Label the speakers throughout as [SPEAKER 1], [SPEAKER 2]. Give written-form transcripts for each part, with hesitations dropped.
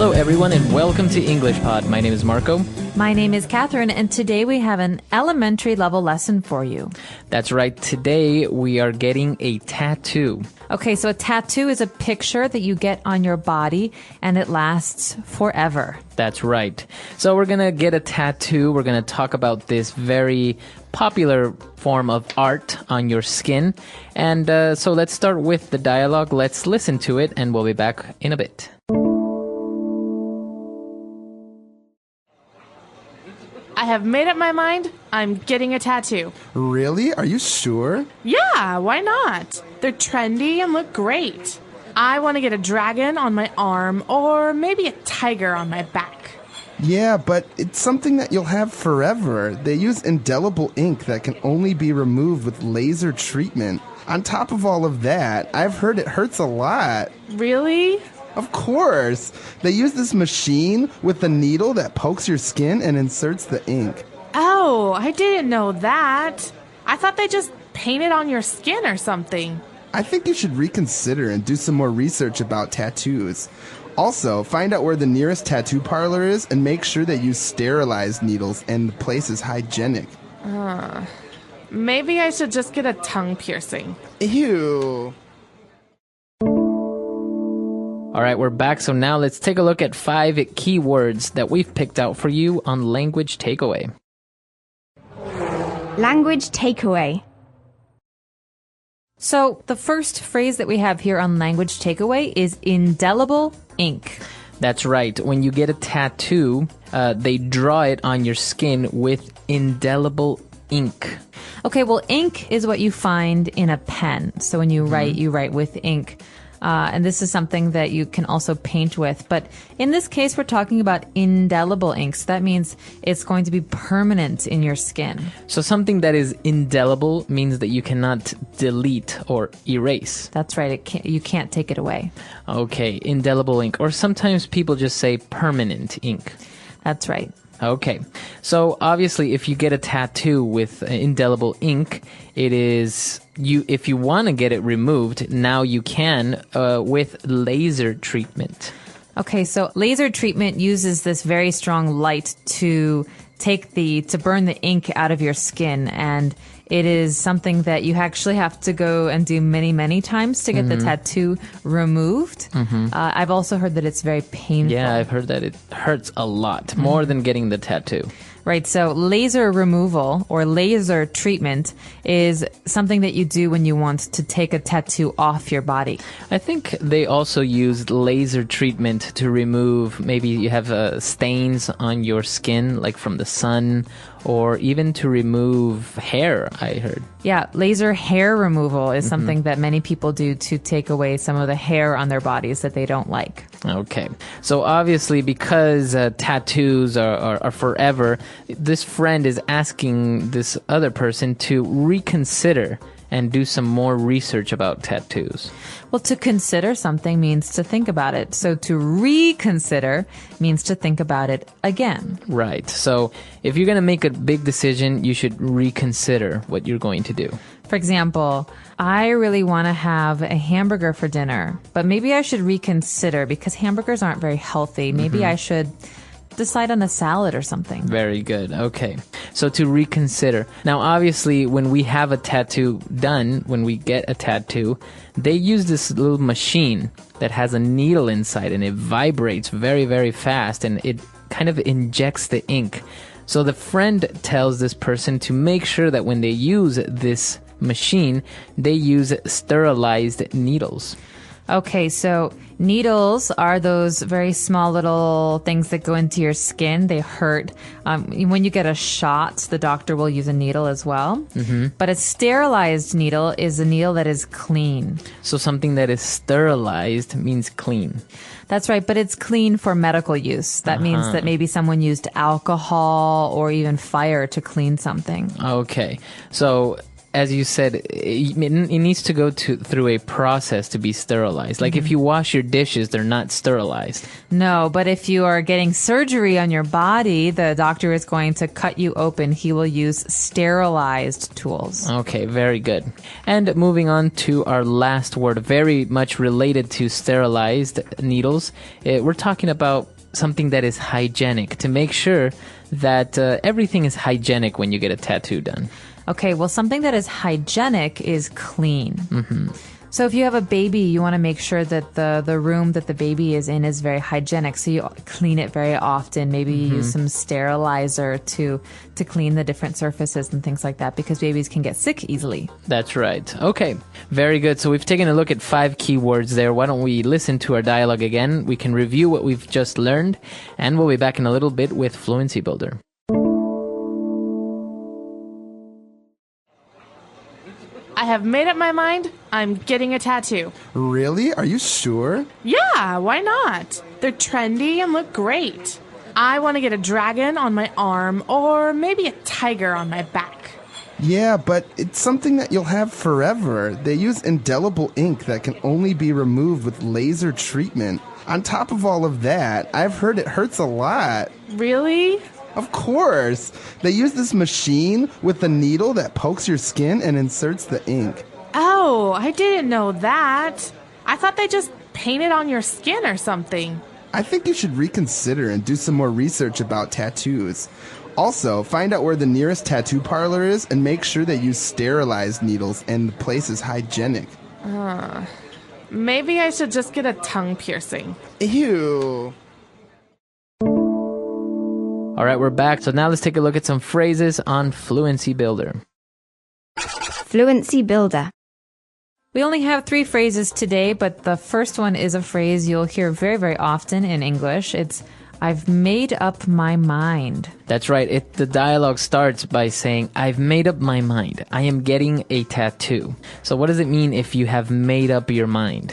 [SPEAKER 1] Hello, everyone, and welcome to English Pod. My name is Marco.
[SPEAKER 2] My name is Catherine, and today we have an elementary level lesson for you.
[SPEAKER 1] That's right. Today we are getting a tattoo.
[SPEAKER 2] Okay, so a tattoo is a picture that you get on your body, and it lasts forever.
[SPEAKER 1] That's right. So we're going to get a tattoo. We're going to talk about this very popular form of art on your skin. And so let's start with the dialogue. Let's listen to it, and we'll be back in a bit.
[SPEAKER 3] I have made up my mind. I'm getting a tattoo.
[SPEAKER 4] Really? Are you sure?
[SPEAKER 3] Yeah, why not? They're trendy and look great. I want to get a dragon on my arm or maybe a tiger on my back.
[SPEAKER 4] Yeah, but it's something that you'll have forever. They use indelible ink that can only be removed with laser treatment. On top of all of that, I've heard it hurts a lot.
[SPEAKER 3] Really?
[SPEAKER 4] Of course. They use this machine with the needle that pokes your skin and inserts the ink.
[SPEAKER 3] Oh, I didn't know that. I thought they just painted on your skin or something.
[SPEAKER 4] I think you should reconsider and do some more research about tattoos. Also, find out where the nearest tattoo parlor is and make sure they use sterilized needles and the place is hygienic.
[SPEAKER 3] Maybe I should just get a tongue piercing.
[SPEAKER 4] Ew.
[SPEAKER 1] All right, we're back. So now let's take a look at 5 key words that we've picked out for you on Language Takeaway.
[SPEAKER 5] Language takeaway.
[SPEAKER 2] So the first phrase that we have here on Language Takeaway is indelible ink.
[SPEAKER 1] That's right. When you get a tattoo, they draw it on your skin with indelible ink.
[SPEAKER 2] Okay, well, ink is what you find in a pen. So when you write with ink. And this is something that you can also paint with. But in this case, we're talking about indelible ink. So that means it's going to be permanent in your skin.
[SPEAKER 1] So something that is indelible means that you cannot delete or erase.
[SPEAKER 2] That's right. You can't take it away.
[SPEAKER 1] Okay, indelible ink. Or sometimes people just say permanent ink.
[SPEAKER 2] That's right.
[SPEAKER 1] Okay, so obviously if you get a tattoo with indelible ink, it is if you want to get it removed, now you can with laser treatment.
[SPEAKER 2] Okay, so laser treatment uses this very strong light to burn the ink out of your skin, and it is something that you actually have to go and do many, many times to get the tattoo removed. I've also heard that it's very painful.
[SPEAKER 1] Yeah, I've heard that it hurts a lot, more than getting the tattoo.
[SPEAKER 2] Right, so laser removal or laser treatment is something that you do when you want to take a tattoo off your body.
[SPEAKER 1] I think they also use laser treatment to remove, maybe you have stains on your skin, like from the sun, or even to remove hair, I heard.
[SPEAKER 2] Yeah, laser hair removal is something that many people do to take away some of the hair on their bodies that they don't like.
[SPEAKER 1] Okay. So obviously because tattoos are forever, this friend is asking this other person to reconsider and do some more research about tattoos.
[SPEAKER 2] Well, to consider something means to think about it. So to reconsider means to think about it again.
[SPEAKER 1] Right. So if you're going to make a big decision, you should reconsider what you're going to do.
[SPEAKER 2] For example, I really want to have a hamburger for dinner, but maybe I should reconsider because hamburgers aren't very healthy. Maybe I should decide on a salad or something.
[SPEAKER 1] Very good. Okay. So to reconsider. Now, obviously, when we have a tattoo done, when we get a tattoo, they use this little machine that has a needle inside and it vibrates very, very fast and it kind of injects the ink. So the friend tells this person to make sure that when they use this machine, they use sterilized needles.
[SPEAKER 2] Okay, so needles are those very small little things that go into your skin. They hurt. When you get a shot, the doctor will use a needle as well. But a sterilized needle is a needle that is clean.
[SPEAKER 1] So something that is sterilized means clean.
[SPEAKER 2] That's right, but it's clean for medical use. That means that maybe someone used alcohol or even fire to clean something.
[SPEAKER 1] Okay, so as you said, it needs to go through a process to be sterilized. Like if you wash your dishes, they're not sterilized.
[SPEAKER 2] No, but if you are getting surgery on your body, the doctor is going to cut you open. He will use sterilized tools.
[SPEAKER 1] Okay, very good. And moving on to our last word, very much related to sterilized needles. We're talking about something that is hygienic to make sure that everything is hygienic when you get a tattoo done.
[SPEAKER 2] Okay, well, something that is hygienic is clean. So if you have a baby, you want to make sure that the room that the baby is in is very hygienic. So you clean it very often. Maybe you use some sterilizer to clean the different surfaces and things like that, because babies can get sick easily.
[SPEAKER 1] That's right. Okay, very good. So we've taken a look at 5 keywords there. Why don't we listen to our dialogue again? We can review what we've just learned, and we'll be back in a little bit with Fluency Builder.
[SPEAKER 3] I have made up my mind. I'm getting a tattoo.
[SPEAKER 4] Really? Are you sure?
[SPEAKER 3] Yeah, why not? They're trendy and look great. I want to get a dragon on my arm or maybe a tiger on my back.
[SPEAKER 4] Yeah, but it's something that you'll have forever. They use indelible ink that can only be removed with laser treatment. On top of all of that, I've heard it hurts a lot.
[SPEAKER 3] Really?
[SPEAKER 4] Of course. They use this machine with the needle that pokes your skin and inserts the ink.
[SPEAKER 3] Oh, I didn't know that. I thought they just painted on your skin or something.
[SPEAKER 4] I think you should reconsider and do some more research about tattoos. Also, find out where the nearest tattoo parlor is and make sure they use sterilized needles and the place is hygienic.
[SPEAKER 3] Maybe I should just get a tongue piercing.
[SPEAKER 4] Ew.
[SPEAKER 1] All right, we're back. So now let's take a look at some phrases on Fluency Builder.
[SPEAKER 5] Fluency Builder.
[SPEAKER 2] We only have 3 phrases today, but the first one is a phrase you'll hear very, very often in English. It's, I've made up my mind.
[SPEAKER 1] That's right. The dialogue starts by saying, I've made up my mind. I am getting a tattoo. So what does it mean if you have made up your mind?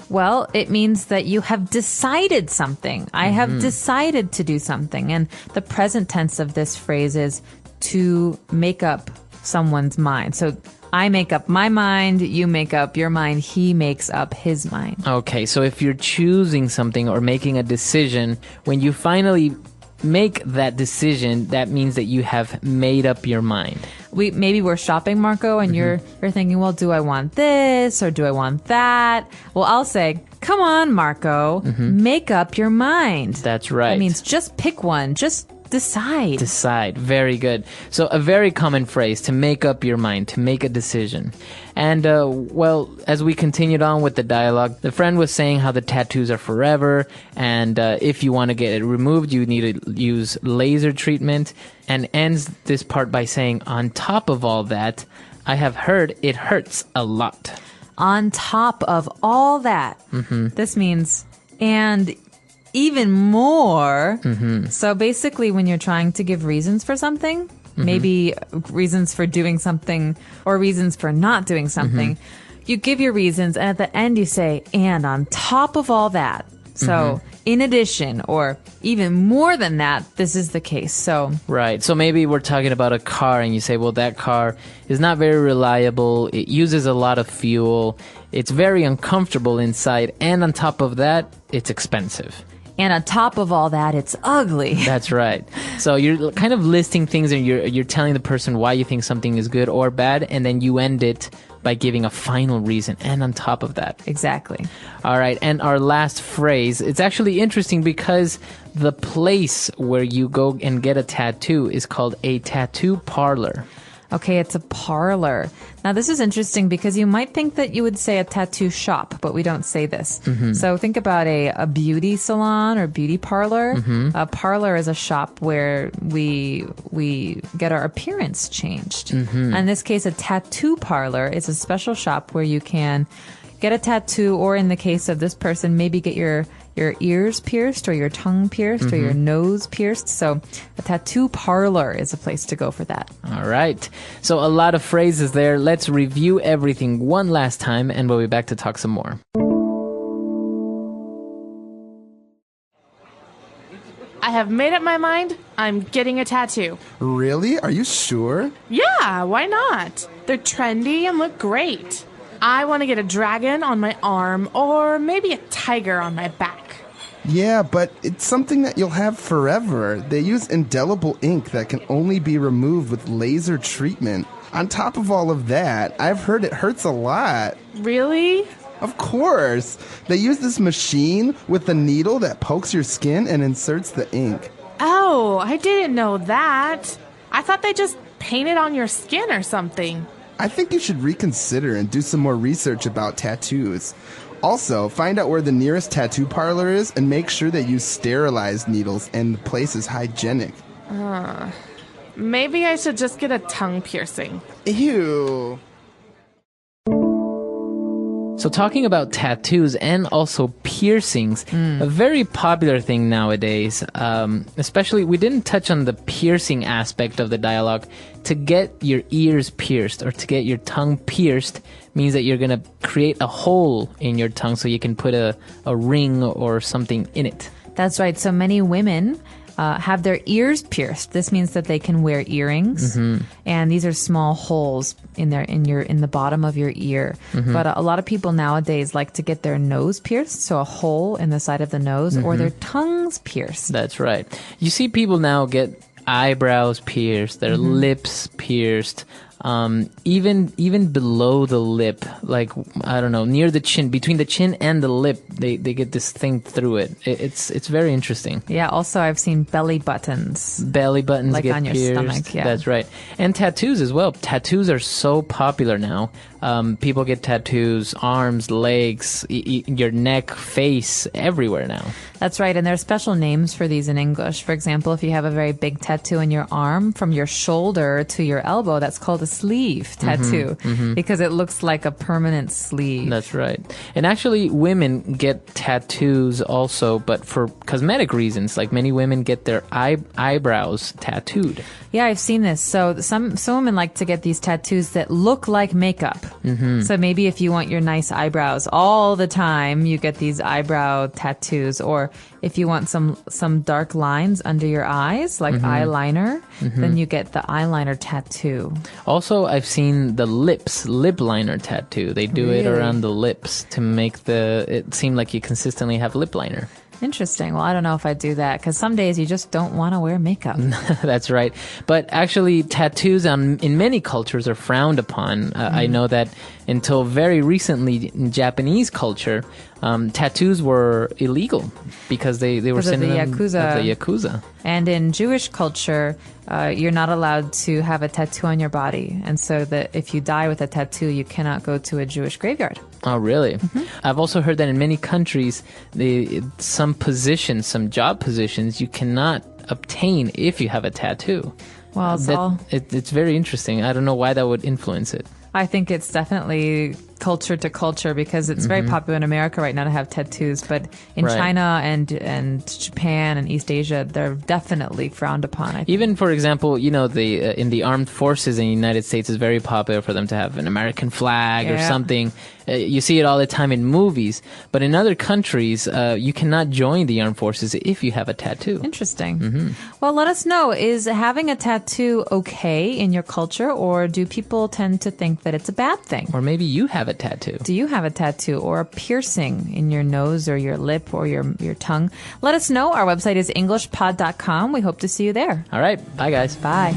[SPEAKER 2] Well, it means that you have decided something. I have decided to do something. And the present tense of this phrase is to make up someone's mind. So I make up my mind, you make up your mind, he makes up his mind.
[SPEAKER 1] Okay, so if you're choosing something or making a decision, when you finally make that decision, that means that you have made up your mind.
[SPEAKER 2] Maybe we're shopping, Marco, and you're thinking, well, do I want this or do I want that? Well, I'll say, come on, Marco, make up your mind.
[SPEAKER 1] That's right.
[SPEAKER 2] That means just pick one. Just decide.
[SPEAKER 1] Decide. Very good. So a very common phrase, to make up your mind, to make a decision. And, well, as we continued on with the dialogue, the friend was saying how the tattoos are forever, and if you want to get it removed, you need to use laser treatment, and ends this part by saying, on top of all that, I have heard it hurts a lot.
[SPEAKER 2] On top of all that, this means, and even more. So basically, when you're trying to give reasons for something, maybe reasons for doing something or reasons for not doing something, you give your reasons, and at the end you say, and on top of all that. So in addition, or even more than that, this is the case. So
[SPEAKER 1] right. So maybe we're talking about a car and you say, well, that car is not very reliable. It uses a lot of fuel. It's very uncomfortable inside. And on top of that, it's expensive.
[SPEAKER 2] And on top of all that, it's ugly.
[SPEAKER 1] That's right. So you're kind of listing things and you're telling the person why you think something is good or bad, and then you end it by giving a final reason. And on top of that.
[SPEAKER 2] Exactly.
[SPEAKER 1] All right. And our last phrase, it's actually interesting because the place where you go and get a tattoo is called a tattoo parlor.
[SPEAKER 2] Okay, it's a parlor. Now, this is interesting because you might think that you would say a tattoo shop, but we don't say this. So think about a beauty salon or beauty parlor. A parlor is a shop where we get our appearance changed. In this case, a tattoo parlor is a special shop where you can get a tattoo, or in the case of this person, maybe get your ears pierced or your tongue pierced or your nose pierced. So a tattoo parlor is a place to go for that.
[SPEAKER 1] All right. So a lot of phrases there. Let's review everything one last time and we'll be back to talk some more.
[SPEAKER 3] I have made up my mind. I'm getting a tattoo.
[SPEAKER 4] Really? Are you sure?
[SPEAKER 3] Yeah, why not? They're trendy and look great. I want to get a dragon on my arm or maybe a tiger on my back.
[SPEAKER 4] Yeah, but it's something that you'll have forever. They use indelible ink that can only be removed with laser treatment. On top of all of that, I've heard it hurts a lot.
[SPEAKER 3] Really?
[SPEAKER 4] Of course. They use this machine with the needle that pokes your skin and inserts the ink.
[SPEAKER 3] Oh, I didn't know that. I thought they just painted on your skin or something.
[SPEAKER 4] I think you should reconsider and do some more research about tattoos. Also, find out where the nearest tattoo parlor is and make sure they use sterilized needles and the place is hygienic.
[SPEAKER 3] Maybe I should just get a tongue piercing.
[SPEAKER 4] Ew.
[SPEAKER 1] So talking about tattoos and also piercings, a very popular thing nowadays, especially we didn't touch on the piercing aspect of the dialogue. To get your ears pierced or to get your tongue pierced means that you're going to create a hole in your tongue so you can put a ring or something in it.
[SPEAKER 2] That's right. So many women have their ears pierced. This means that they can wear earrings, and these are small holes in the bottom of your ear. But a lot of people nowadays like to get their nose pierced, so a hole in the side of the nose, or their tongues pierced.
[SPEAKER 1] That's right. You see people now get eyebrows pierced, their lips pierced. Even below the lip, like, I don't know, near the chin, between the chin and the lip, they get this thing through it. It's very interesting.
[SPEAKER 2] Yeah, also I've seen belly buttons.
[SPEAKER 1] Belly buttons
[SPEAKER 2] like
[SPEAKER 1] get
[SPEAKER 2] on your
[SPEAKER 1] pierced.
[SPEAKER 2] stomach, yeah.
[SPEAKER 1] That's right. And tattoos as well. Tattoos are so popular now. People get tattoos, arms, legs, your neck, face, everywhere now.
[SPEAKER 2] That's right, and there are special names for these in English. For example, if you have a very big tattoo in your arm from your shoulder to your elbow, that's called a sleeve tattoo because it looks like a permanent sleeve.
[SPEAKER 1] That's right. And actually, women get tattoos also, but for cosmetic reasons. Like many women get their eyebrows tattooed.
[SPEAKER 2] Yeah, I've seen this. So some women like to get these tattoos that look like makeup. So maybe if you want your nice eyebrows all the time, you get these eyebrow tattoos. Or if you want some dark lines under your eyes, like eyeliner, then you get the eyeliner tattoo.
[SPEAKER 1] Also, I've seen the lip liner tattoo. They do it around the lips to make it seem like you consistently have lip liner.
[SPEAKER 2] Interesting. Well, I don't know if I'd do that because some days you just don't want to wear makeup.
[SPEAKER 1] That's right. But actually, tattoos in many cultures are frowned upon. I know that until very recently in Japanese culture, tattoos were illegal because they were synonym of the Yakuza.
[SPEAKER 2] And in Jewish culture, you're not allowed to have a tattoo on your body. And so that if you die with a tattoo, you cannot go to a Jewish graveyard.
[SPEAKER 1] Oh, really? I've also heard that in many countries, some job positions, you cannot obtain if you have a tattoo.
[SPEAKER 2] Well,
[SPEAKER 1] it's very interesting. I don't know why that would influence it.
[SPEAKER 2] I think it's definitely culture to culture because it's very popular in America right now to have tattoos, but in China and Japan and East Asia, they're definitely frowned upon. I think.
[SPEAKER 1] Even, for example, in the armed forces in the United States, it's very popular for them to have an American flag or something. You see it all the time in movies, but in other countries, you cannot join the armed forces if you have a tattoo.
[SPEAKER 2] Interesting. Well, let us know, is having a tattoo okay in your culture, or do people tend to think that it's a bad thing?
[SPEAKER 1] Or maybe you have a tattoo.
[SPEAKER 2] Do you have a tattoo or a piercing in your nose or your lip or your tongue? Let us know. Our website is englishpod.com. We hope to see you there.
[SPEAKER 1] All right. Bye, guys.
[SPEAKER 2] Bye.